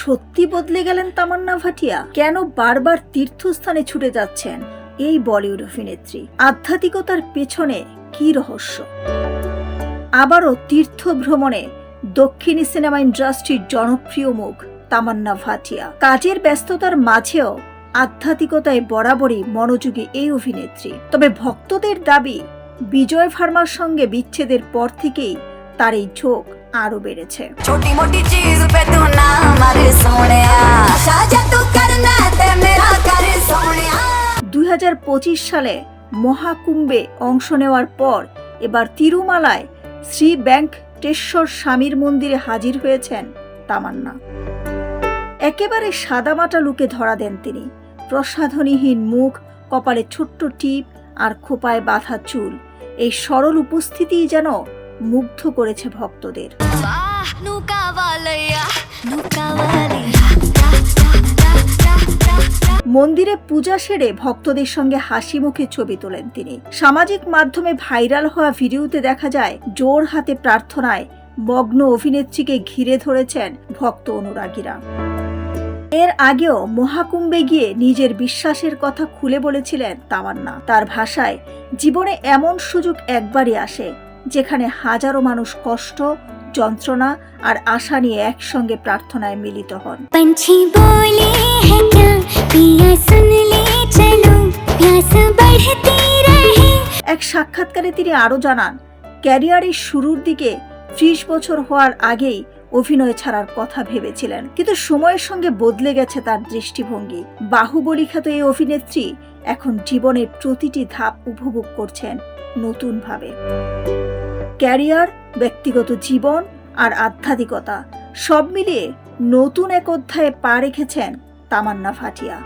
সত্যি বদলে গেলেন তামান্না ভাটিয়া? কেন বারবার তীর্থস্থানে ছুটে যাচ্ছেন এই বলিউড অভিনেত্রী? আধ্যাত্মিকতার পেছনে কি রহস্য? আবারও তীর্থ ভ্রমণে দক্ষিণী সিনেমা ইন্ডাস্ট্রির জনপ্রিয় মুখ তামান্না ভাটিয়া। কাজের ব্যস্ততার মাঝেও আধ্যাত্মিকতায় বরাবরই মনোযোগী এই অভিনেত্রী। তবে ভক্তদের দাবি, বিজয় ভার্মার সঙ্গে বিচ্ছেদের পর থেকেই তার এই ঝোঁক আরো বেড়েছে। 2025 সালে মহাকুম্ভে অংশ নেওয়ার পর এবার তিরুমালায় শ্রী বেঙ্কটেশ্বর স্বামীর মন্দিরে হাজির হয়েছেন তামান্না। একেবারে সাদামাটা লুকে ধরা দেন তিনি। প্রসাধনীহীন মুখ, কপালে ছোট্ট টিপ আর খোপায় বাঁধা চুল, এই সরল উপস্থিতিই যেন মুগ্ধ করেছে ভক্তদের। মন্দিরে পূজা সেরে ভক্তদের সঙ্গে হাসি মুখে ছবি তোলেন তিনি। সামাজিক মাধ্যমে ভাইরাল হওয়া ভিডিওতে দেখা যায় জোর হাতে প্রার্থনায় মগ্ন অভিনেত্রীকে ঘিরে ধরেছেন ভক্ত অনুরাগীরা। এর আগেও মহাকুম্ভে গিয়ে নিজের বিশ্বাসের কথা খুলে বলেছিলেন তামান্না। তার ভাষায়, জীবনে এমন সুযোগ একবারই আসে যেখানে হাজারো মানুষ কষ্ট, যন্ত্রণা আর আশা নিয়ে একসঙ্গে প্রার্থনায় মিলিত হন। এক সাক্ষাৎকারে তিনি আরো জানান, ক্যারিয়ারের শুরুর দিকে 30 বছর হওয়ার আগেই অভিনয় ছাড়ার কথা ভেবেছিলেন, কিন্তু সময়ের সঙ্গে বদলে গেছে তার দৃষ্টিভঙ্গি। বাহুবলী খ্যাত এই অভিনেত্রী এখন জীবনের প্রতিটি ধাপ উপভোগ করছেন নতুন ভাবে। ক্যারিয়ার, ব্যক্তিগত জীবন আর আধ্যাত্মিকতা সব মিলিয়ে নতুন এক অধ্যায়ে পা রেখেছেন তামান্না ভাটিয়া।